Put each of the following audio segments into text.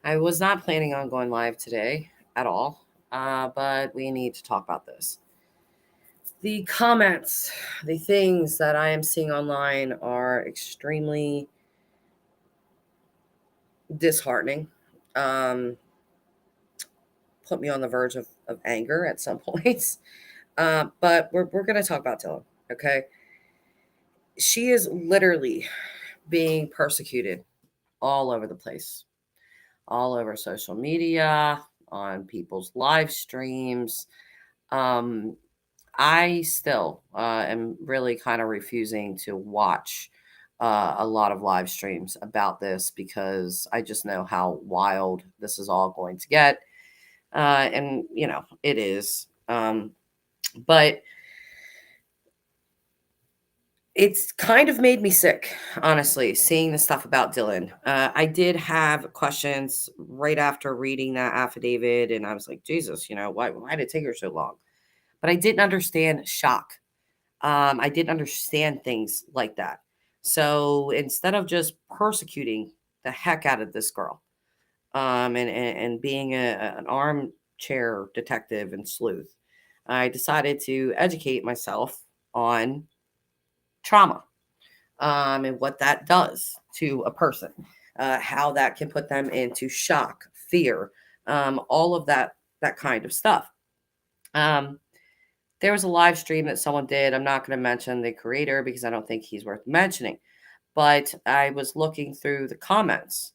I was not planning on going live today at all, but we need to talk about this. The comments, the things that I am seeing online are extremely disheartening. Um, put me on the verge of anger at some points. But we're going to talk about Dylan, okay? She is literally being persecuted all over the place, all over social media, on people's live streams. Um, I still am really kind of refusing to watch a lot of live streams about this because I just know how wild this is all going to get. And, it is. But it's kind of made me sick, honestly, seeing the stuff about Dylan. I did have questions right after reading that affidavit, and I was like, Jesus, why did it take her so long? But I didn't understand shock. I didn't understand things like that. So instead of just persecuting the heck out of this girl, and being an armchair detective and sleuth, I decided to educate myself on trauma, and what that does to a person, how that can put them into shock, fear, all of that kind of stuff. Um, there was a live stream that someone did. I'm not going to mention the creator because I don't think he's worth mentioning. But I was looking through the comments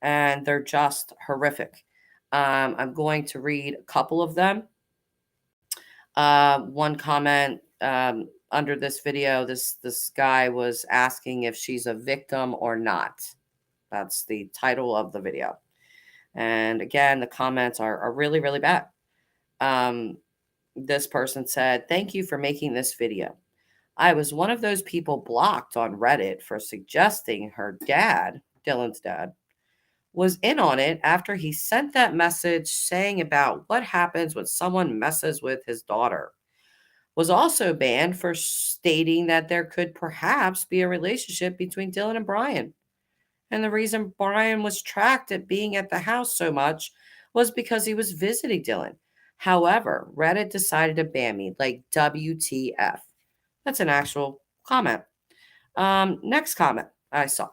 and they're just horrific. I'm going to read a couple of them. One comment under this video, this guy was asking if she's a victim or not. That's the title of the video. And again, the comments are really, really bad. Um, this person said, "Thank you for making this video. I was one of those people blocked on Reddit for suggesting her dad, Dylan's dad, was in on it after he sent that message saying about what happens when someone messes with his daughter. Was also banned for stating that there could perhaps be a relationship between Dylan and Bryan. And the reason Bryan was tracked at being at the house so much was because he was visiting Dylan. However, Reddit decided to ban me, like WTF." That's an actual comment. Next comment I saw.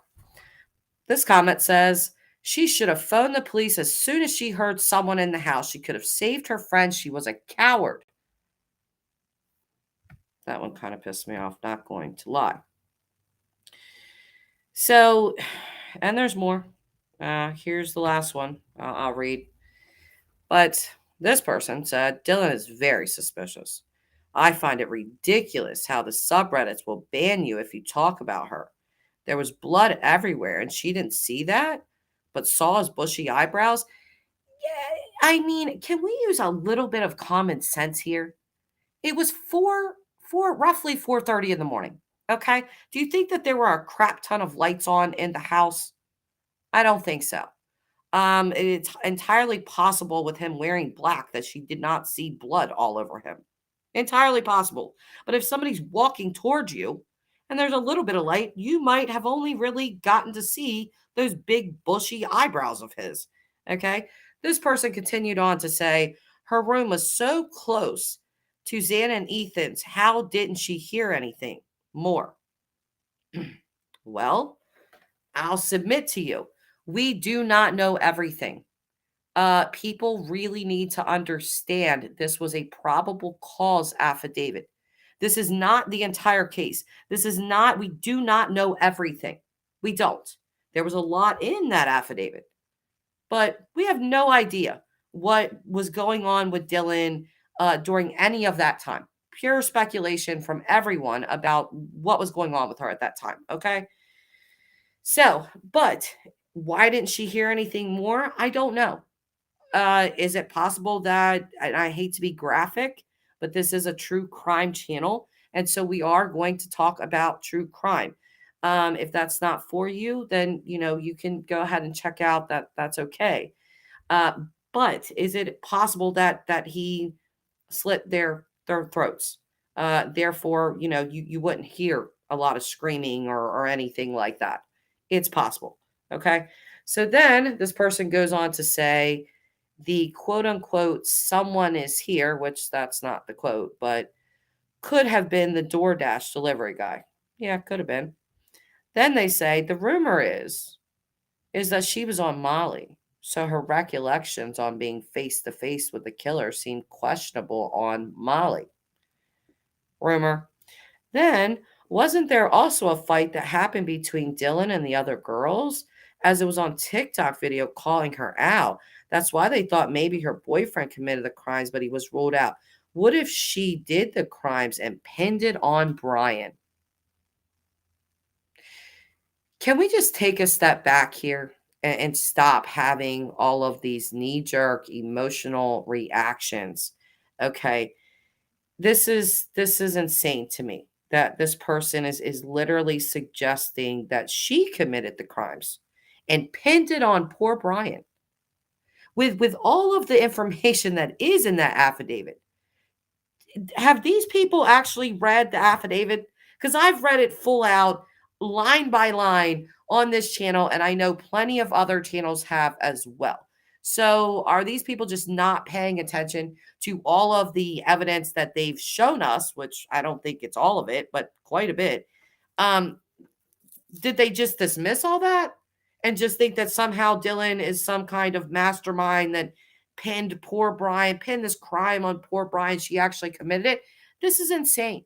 This comment says, "She should have phoned the police as soon as she heard someone in the house. She could have saved her friend. She was a coward." That one kind of pissed me off, not going to lie. So, and there's more. Here's the last one I'll read. But this person said, "Dylan is very suspicious. I find it ridiculous how the subreddits will ban you if you talk about her. There was blood everywhere and she didn't see that, but saw his bushy eyebrows." Yeah, I mean, can we use a little bit of common sense here? It was roughly 4:30 in the morning. Okay. Do you think that there were a crap ton of lights on in the house? I don't think so. It's entirely possible with him wearing black that she did not see blood all over him. Entirely possible. But if somebody's walking towards you and there's a little bit of light, you might have only really gotten to see those big bushy eyebrows of his. Okay. This person continued on to say her room was so close to Xana and Ethan's. How didn't she hear anything more? Well, I'll submit to you. We do not know everything. People really need to understand this was a probable cause affidavit. This is not the entire case. This is not, we do not know everything. We don't. There was a lot in that affidavit, but we have no idea what was going on with Dylan during any of that time. Pure speculation from everyone about what was going on with her at that time. Okay. So, but why didn't she hear anything more? I don't know. Is it possible that, and I hate to be graphic, but this is a true crime channel. And so we are going to talk about true crime. If that's not for you, then, you can go ahead and check out that. That's okay. Uh, but is it possible that he slit their throats? Therefore, you wouldn't hear a lot of screaming or anything like that. It's possible. Okay. So then this person goes on to say the quote unquote someone is here, which that's not the quote, but could have been the DoorDash delivery guy. Yeah, could have been. Then they say the rumor is that she was on Molly, so her recollections on being face to face with the killer seem questionable on Molly. Rumor. Then, wasn't there also a fight that happened between Dylan and the other girls? As it was on TikTok video calling her out. That's why they thought maybe her boyfriend committed the crimes, but he was ruled out. What if she did the crimes and pinned it on Bryan? Can we just take a step back here and stop having all of these knee-jerk emotional reactions? Okay. This is insane to me that this person is literally suggesting that she committed the crimes and pinned it on poor Bryan with all of the information that is in that affidavit. Have these people actually read the affidavit? Because I've read it full out, line by line on this channel, and I know plenty of other channels have as well. So are these people just not paying attention to all of the evidence that they've shown us, which I don't think it's all of it, but quite a bit? Um, did they just dismiss all that and just think that somehow Dylan is some kind of mastermind that pinned poor Bryan, pinned this crime on poor Bryan? She actually committed it. This is insane.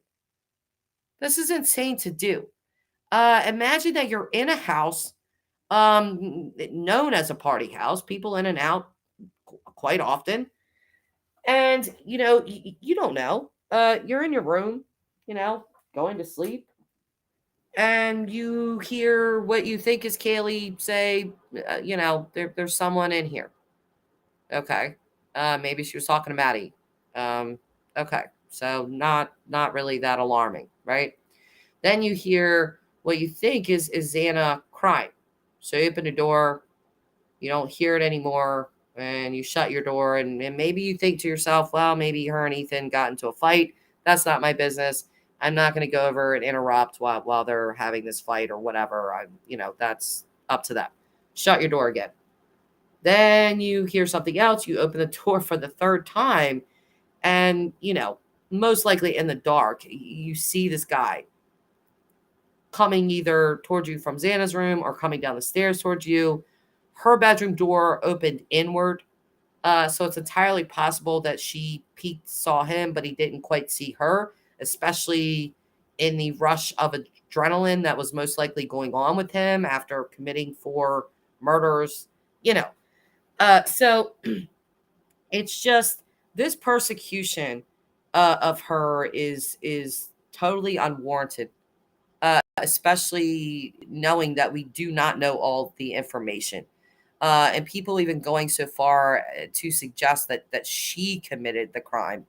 This is insane to do. Imagine that you're in a house known as a party house, people in and out quite often. And, you don't know. You're in your room, going to sleep. And you hear what you think is Kaylee say, there's someone in here. Okay. Maybe she was talking to Maddie. Okay. So not really that alarming, right? Then you hear what you think is Xana crying. So you open the door, you don't hear it anymore, and you shut your door, and maybe you think to yourself, well, maybe her and Ethan got into a fight. That's not my business. I'm not going to go over and interrupt while they're having this fight or whatever. That's up to them. Shut your door again. Then you hear something else. You open the door for the third time, and, most likely in the dark, you see this guy coming either towards you from Xana's room or coming down the stairs towards you. Her bedroom door opened inward. So it's entirely possible that she peeked, saw him, but he didn't quite see her, especially in the rush of adrenaline that was most likely going on with him after committing 4 murders, So it's just this persecution of her is totally unwarranted, especially knowing that we do not know all the information. And people even going so far to suggest that she committed the crime,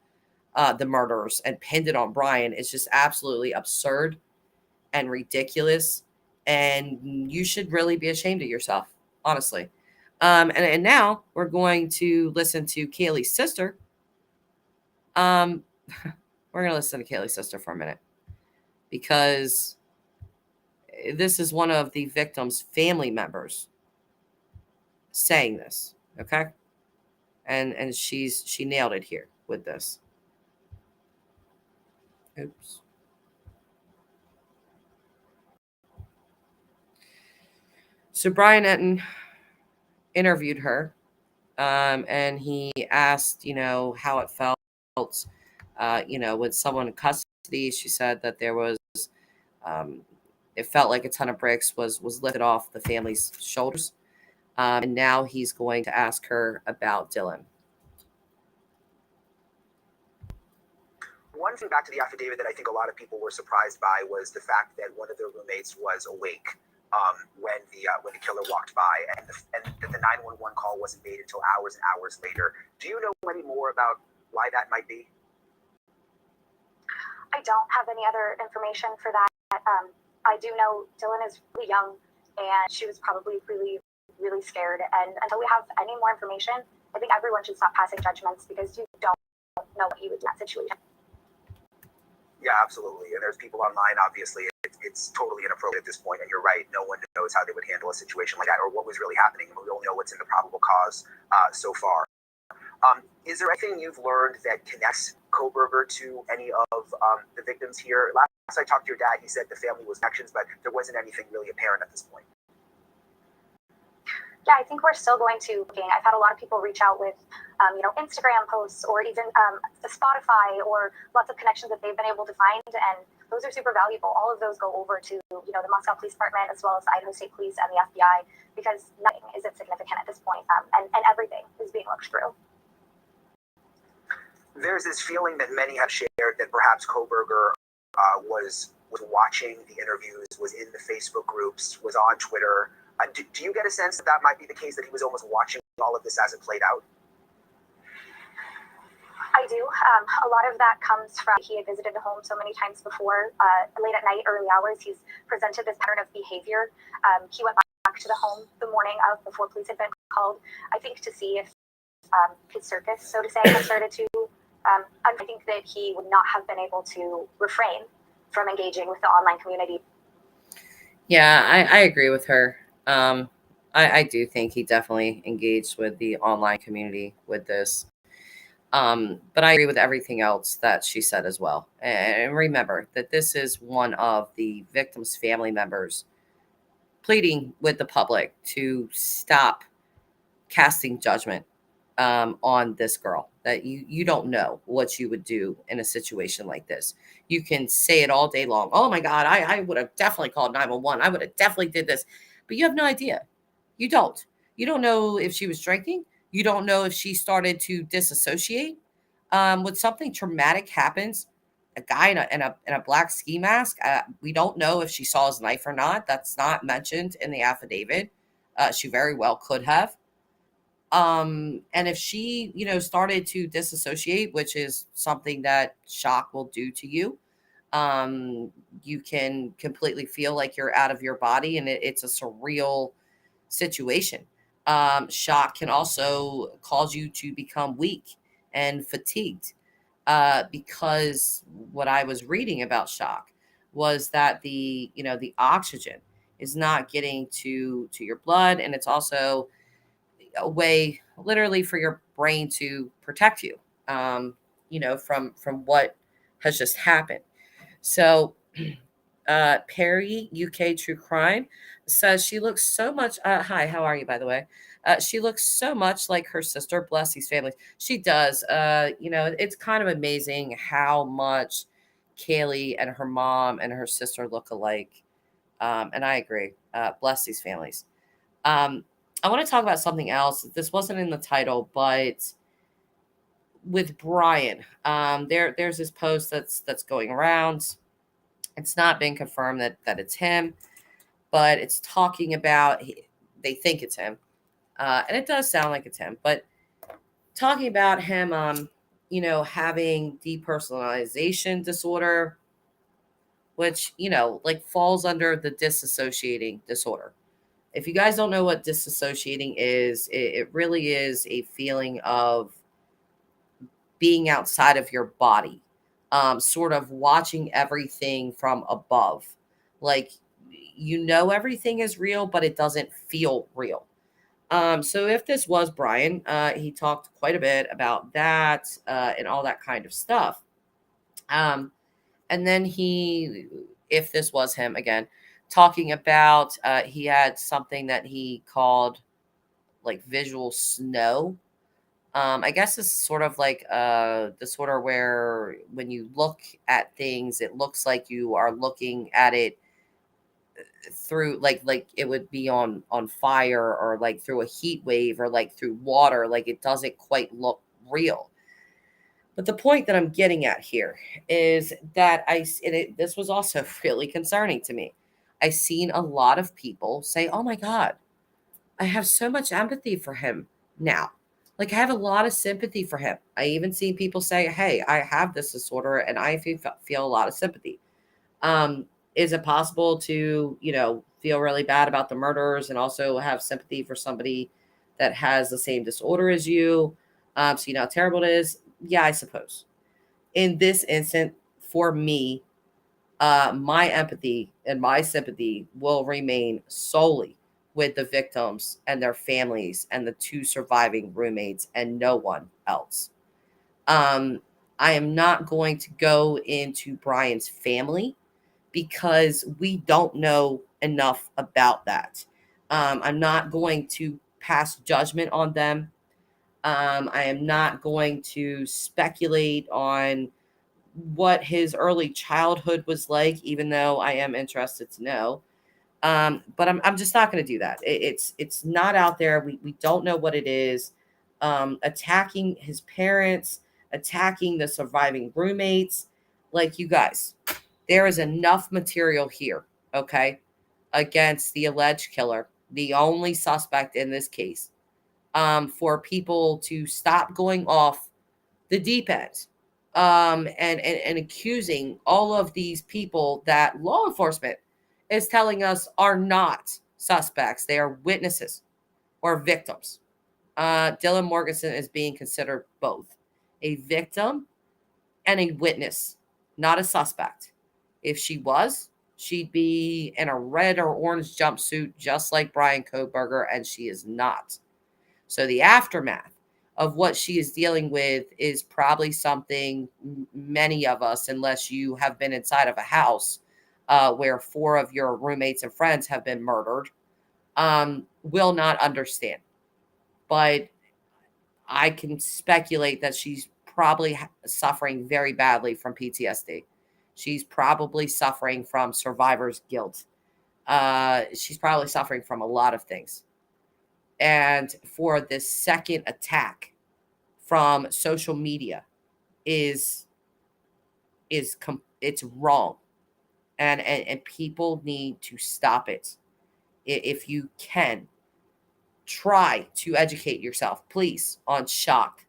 the murders, and pinned it on Bryan is just absolutely absurd and ridiculous. And you should really be ashamed of yourself, honestly. And now we're going to listen to Kaylee's sister. We're going to listen to Kaylee's sister for a minute because this is one of the victim's family members saying this, okay? And she nailed it here with this. Oops. So Bryan Etten interviewed her, and he asked, how it felt, with someone in custody. She said that there was, it felt like a ton of bricks was lifted off the family's shoulders. And now he's going to ask her about Dylan. One thing back to the affidavit that I think a lot of people were surprised by was the fact that one of their roommates was awake when the killer walked by, and the 911 call wasn't made until hours and hours later. Do you know any more about why that might be? I don't have any other information for that. I do know Dylan is really young, and she was probably really, really scared. And until we have any more information, I think everyone should stop passing judgments because you don't know what you would do in that situation. Yeah, absolutely. And there's people online, obviously. It's it's totally inappropriate at this point. And you're right, no one knows how they would handle a situation like that or what was really happening. We don't know what's in the probable cause so far. Is there anything you've learned that connects Kohberger to any of the victims here? Last I talked to your dad, he said the family was connections, but there wasn't anything really apparent at this point. Yeah, I think we're still going to looking. I've had a lot of people reach out with, Instagram posts or even the Spotify or lots of connections that they've been able to find, and those are super valuable. All of those go over to the Moscow Police Department as well as the Idaho State Police and the FBI, because nothing is insignificant at this point, and everything is being looked through. There's this feeling that many have shared that perhaps Kohberger was watching the interviews, was in the Facebook groups, was on Twitter. Do you get a sense that might be the case, that he was almost watching all of this as it played out? I do. A lot of that comes from he had visited the home so many times before, late at night, early hours. He's presented this pattern of behavior. He went back to the home the morning of before police had been called, I think, to see if his circus, so to say, had started to. I think that he would not have been able to refrain from engaging with the online community. Yeah, I agree with her. I do think he definitely engaged with the online community with this. But I agree with everything else that she said as well. And remember that this is one of the victim's family members pleading with the public to stop casting judgment on this girl, that you don't know what you would do in a situation like this. You can say it all day long. Oh my God, I would have definitely called 911. I would have definitely did this, but you have no idea. You don't know if she was drinking. You don't know if she started to disassociate. When something traumatic happens, a guy in a black ski mask, we don't know if she saw his knife or not. That's not mentioned in the affidavit. She very well could have. And if she, started to disassociate, which is something that shock will do to you, you can completely feel like you're out of your body, and it's a surreal situation. Shock can also cause you to become weak and fatigued, because what I was reading about shock was that the oxygen is not getting to your blood, and it's also a way literally for your brain to protect you, from what has just happened. So Perry UK True Crime says she looks so much. Hi, how are you, by the way? She looks so much like her sister. Bless these families. She does. It's kind of amazing how much Kaylee and her mom and her sister look alike. And I agree. Bless these families. I want to talk about something else. This wasn't in the title, but with Bryan, there's this post that's going around. It's not been confirmed that it's him, but it's talking about they think it's him, and it does sound like it's him. But talking about him, having depersonalization disorder, which falls under the disassociating disorder. If you guys don't know what disassociating is, it really is a feeling of being outside of your body, sort of watching everything from above. Like, everything is real, but it doesn't feel real. So if this was Bryan, he talked quite a bit about that and all that kind of stuff. And then if this was him again, talking about he had something that he called like visual snow. I guess it's sort of like disorder where when you look at things, it looks like you are looking at it through like it would be on fire, or like through a heat wave, or like through water. Like it doesn't quite look real. But the point that I'm getting at here is that this was also really concerning to me. I've seen a lot of people say, oh my God, I have so much empathy for him now. Like I have a lot of sympathy for him. I even see people say, hey, I have this disorder and I feel a lot of sympathy. Is it possible to, feel really bad about the murderers and also have sympathy for somebody that has the same disorder as you? So you know how terrible it is? Yeah, I suppose. In this instant, for me, My empathy and my sympathy will remain solely with the victims and their families and the 2 surviving roommates and no one else. I am not going to go into Bryan's family because we don't know enough about that. I'm not going to pass judgment on them. I am not going to speculate on what his early childhood was like, even though I am interested to know. But I'm just not going to do that. It's not out there. We don't know what it is. Attacking his parents, attacking the surviving roommates, like, you guys, there is enough material here, okay, against the alleged killer, the only suspect in this case, for people to stop going off the deep end, and accusing all of these people that law enforcement is telling us are not suspects. They are witnesses or victims. Dylan Morganson is being considered both a victim and a witness, not a suspect. If she was, she'd be in a red or orange jumpsuit, just like Bryan Kohberger, and she is not. So the aftermath of what she is dealing with is probably something many of us, unless you have been inside of a house where 4 of your roommates and friends have been murdered, will not understand. But I can speculate that she's probably suffering very badly from PTSD. She's probably suffering from survivor's guilt. She's probably suffering from a lot of things. And for this second attack from social media it's wrong, and people need to stop it. If you can, try to educate yourself, please, on shock.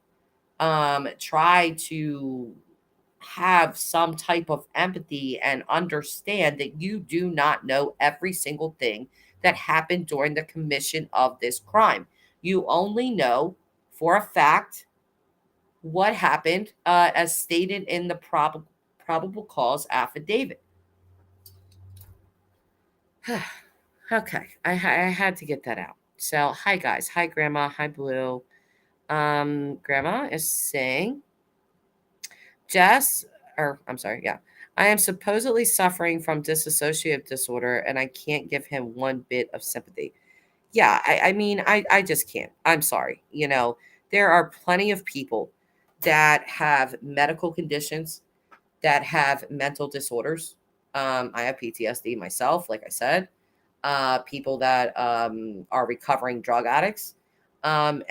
Try to have some type of empathy and understand that you do not know every single thing that happened during the commission of this crime. You only know for a fact what happened, as stated in the probable cause affidavit. Okay, I had to get that out. So, hi guys, hi Grandma, hi Blue. Grandma is saying, Jess, or I'm sorry, yeah. I am supposedly suffering from dissociative disorder and I can't give him one bit of sympathy. Yeah, I mean, I just can't. I'm sorry. There are plenty of people that have medical conditions, that have mental disorders. I have PTSD myself, like I said. People that are recovering drug addicts, and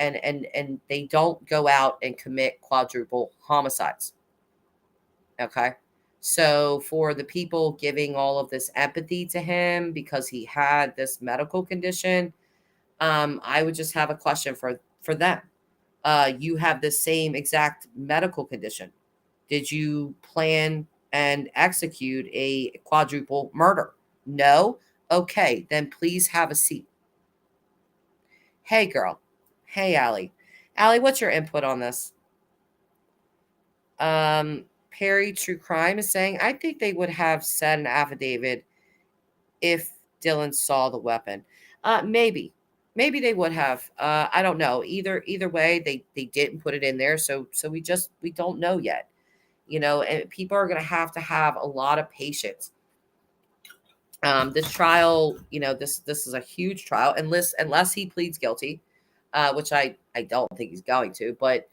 they don't go out and commit quadruple homicides. Okay. So for the people giving all of this empathy to him because he had this medical condition, I would just have a question for them. You have the same exact medical condition. Did you plan and execute a quadruple murder? No? Okay, then please have a seat. Hey, girl. Hey, Allie. Allie, what's your input on this? Perry True Crime is saying, I think they would have said an affidavit if Dylan saw the weapon. Maybe they would have. I don't know. Either way, they didn't put it in there, so we don't know yet. And people are going to have a lot of patience. This trial, this is a huge trial, unless he pleads guilty, which I don't think he's going to, but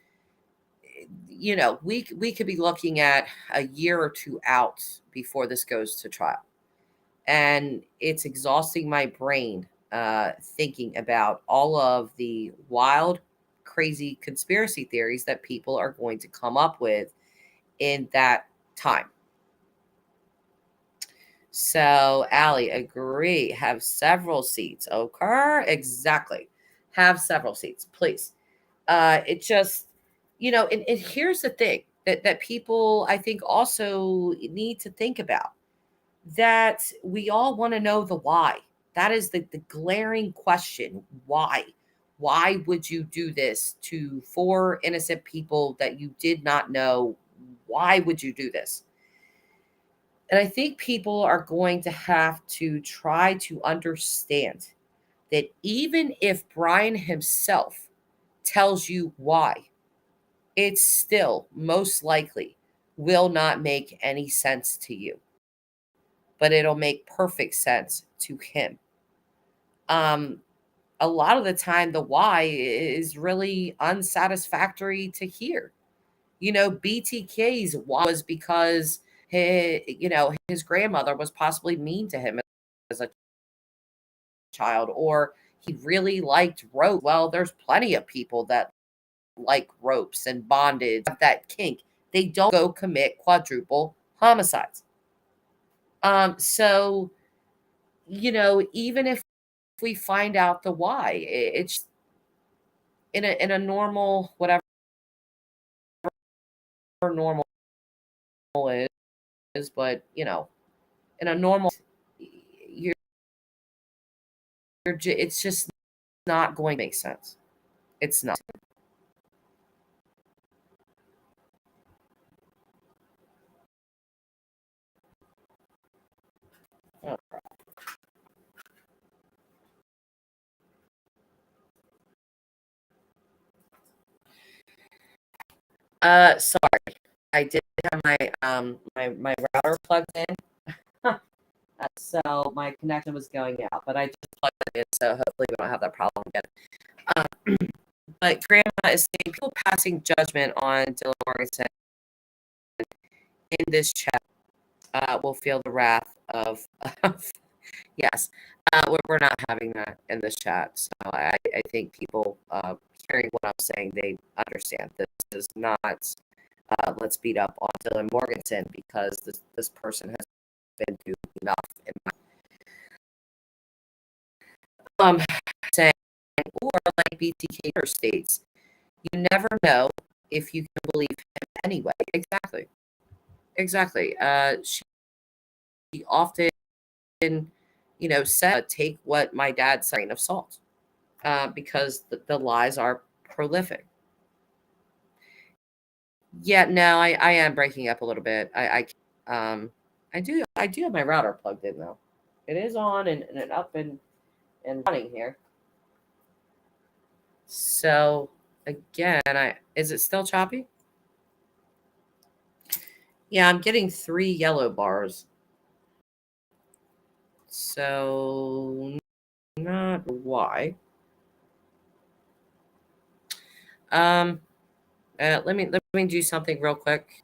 we could be looking at a year or 2 out before this goes to trial. And it's exhausting my brain thinking about all of the wild, crazy conspiracy theories that people are going to come up with in that time. So, Allie, agree. Have several seats. Okay, exactly. Have several seats, please. It just, and here's the thing that people, I think, also need to think about. That we all want to know the why. That is the glaring question. Why? Why would you do this to 4 innocent people that you did not know? Why would you do this? And I think people are going to have to try to understand that even if Bryan himself tells you why, it still most likely will not make any sense to you, but it'll make perfect sense to him. A lot of the time, the why is really unsatisfactory to hear. BTK's why was because his grandmother was possibly mean to him as a child, or he really liked rope. Well, there's plenty of people that like ropes and bondage, have that kink. They don't go commit quadruple homicides. So even if we find out the why, it's in a normal, whatever normal is, but in a normal, you're it's just not going to make sense. It's not. Sorry. I did have my router plugged in. So my connection was going out, but I just plugged it in, so hopefully we don't have that problem again. But Grandma is saying people passing judgment on Dylan Morganson in this chat will feel the wrath of yes. We're not having that in this chat. So I think people hearing what I'm saying, they understand this is not let's beat up on Dylan Morganson because this person has been through enough in my saying, or like BTK states, you never know if you can believe him anyway. Exactly. She often, said, take what my dad said, grain of salt, because the lies are prolific. Yeah, no, I am breaking up a little bit. I do have my router plugged in though. It is on and up and running here. So again, is it still choppy? Yeah, I'm getting 3 yellow bars. So not why. Let me do something real quick.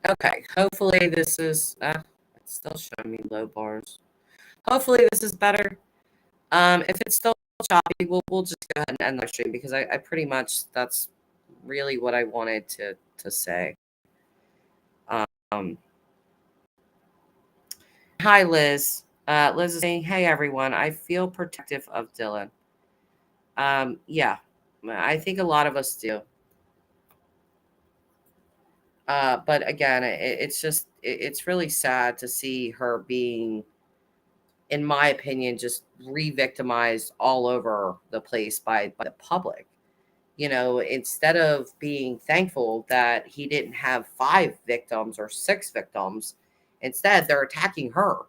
Okay, hopefully this is it's still showing me low bars. Hopefully this is better. If it's still choppy, we'll just go ahead and end the stream because I pretty much that's really what I wanted to say. Hi Liz. Liz is saying, "Hey everyone, I feel protective of Dylan." Yeah, I think a lot of us do. But again, it's really sad to see her being, in my opinion, just re-victimized all over the place by the public. Instead of being thankful that he didn't have 5 victims or 6 victims, instead they're attacking her.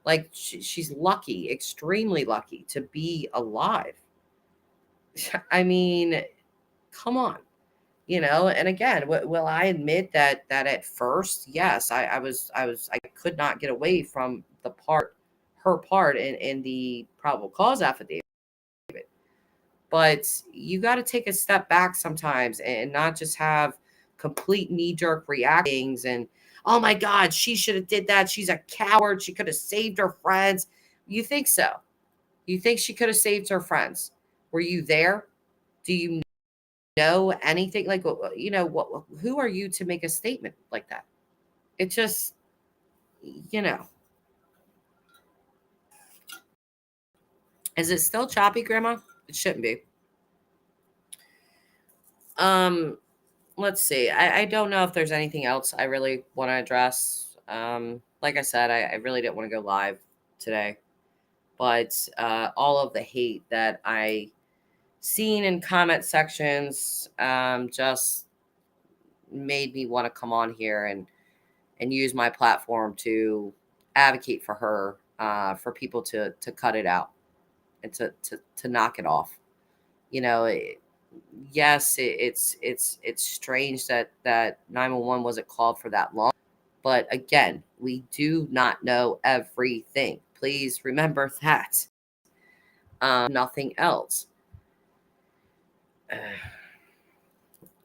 Like she's lucky, extremely lucky to be alive. I mean, come on. And again, will I admit that at first, yes, I could not get away from her part in the probable cause affidavit. But you got to take a step back sometimes and not just have complete knee-jerk reactions and, oh my God, she should have did that. She's a coward. She could have saved her friends. You think so? You think she could have saved her friends? Were you there? Do you know anything? Like, who are you to make a statement like that? It just, Is it still choppy, Grandma? It shouldn't be. Let's see. I don't know if there's anything else I really want to address. Like I said, I really didn't want to go live today, but all of the hate that I seen in comment sections just made me want to come on here and use my platform to advocate for her, for people to cut it out and to knock it off. You know, it's strange that 911 wasn't called for that long, but again, we do not know everything. Please remember that. Nothing else.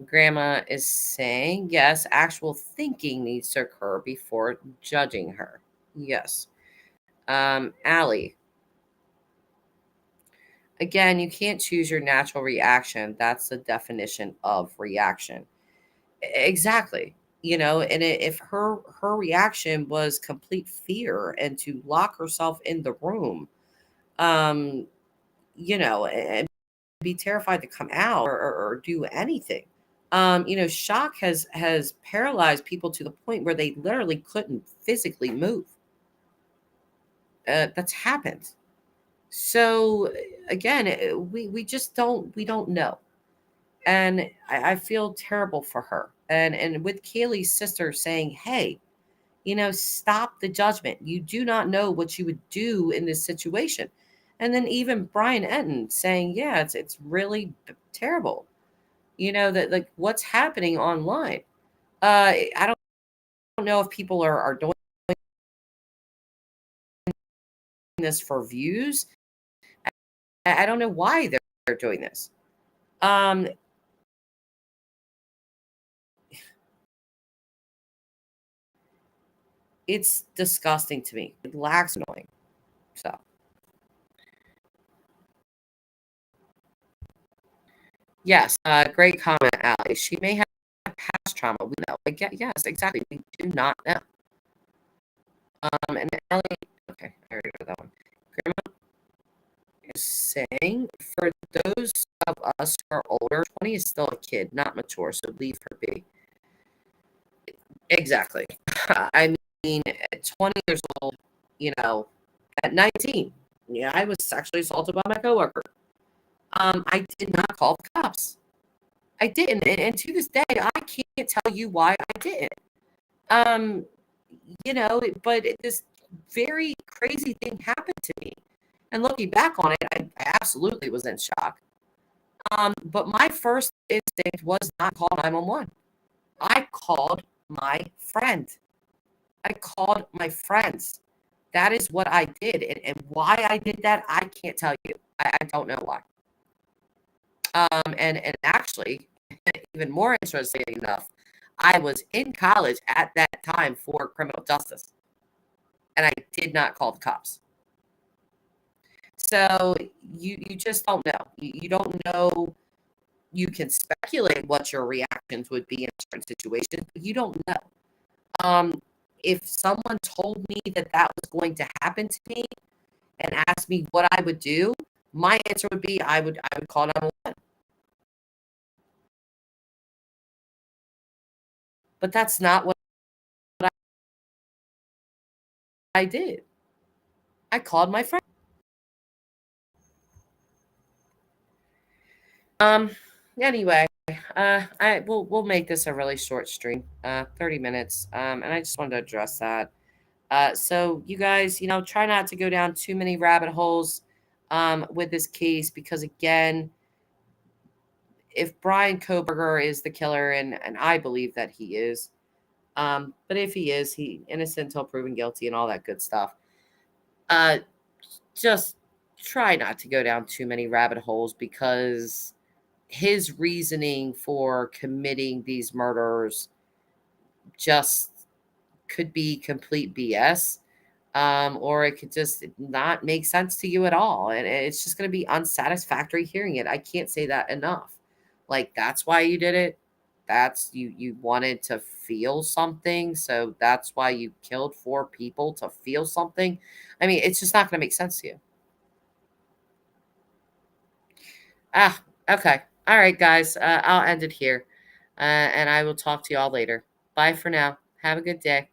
Grandma is saying, yes, actual thinking needs to occur before judging her. Yes. Allie. Again, you can't choose your natural reaction. That's the definition of reaction. Exactly. You know, and if her reaction was complete fear and to lock herself in the room, um, you know, and be terrified to come out or do anything. You know, shock has paralyzed people to the point where they literally couldn't physically move. That's happened. So again, we just don't know, and I feel terrible for her. And with Kaylee's sister saying, "Hey, you know, stop the judgment. You do not know what you would do in this situation," and then even Brian Enton saying, "Yeah, it's really terrible." You know that like what's happening online. I don't know if people are doing this for views. I don't know why they're doing this. Um, it's disgusting to me. It lacks annoying. So yes, great comment, Allie. She may have past trauma. We know. Yes, exactly. We do not know. And Allie, okay, I already read that one. Grandma is saying, for those of us who are older, 20 is still a kid, not mature, so leave her be. Exactly. I mean, at 20 years old, you know, at 19, yeah, I was sexually assaulted by my coworker. I did not call the cops. I didn't, and to this day, I can't tell you why I didn't. Um, you know, but this very crazy thing happened to me, and looking back on it, I absolutely was in shock. But my first instinct was not call 911. I called my friend. I called my friends. That is what I did, and why I did that, I can't tell you. I don't know why. And actually, even more interesting enough, I was in college at that time for criminal justice, and I did not call the cops. So you just don't know. You don't know. You can speculate what your reactions would be in certain situations, but you don't know. If someone told me that was going to happen to me and asked me what I would do, my answer would be I would call 911. But that's not what I did. I called my friend. Anyway, we'll make this a really short stream, 30 minutes. And I just wanted to address that. So you guys, you know, try not to go down too many rabbit holes with this case, because again, if Bryan Kohberger is the killer, and I believe that he is, but if he is, he innocent until proven guilty and all that good stuff. Just try not to go down too many rabbit holes, because his reasoning for committing these murders just could be complete BS, or it could just not make sense to you at all, and it's just going to be unsatisfactory hearing it. I can't say that enough. Like, that's why you did it. That's you wanted to feel something, so that's why you killed 4 people, to feel something. I mean, it's just not going to make sense to you. Okay. All right, guys, I'll end it here, and I will talk to you all later. Bye for now. Have a good day.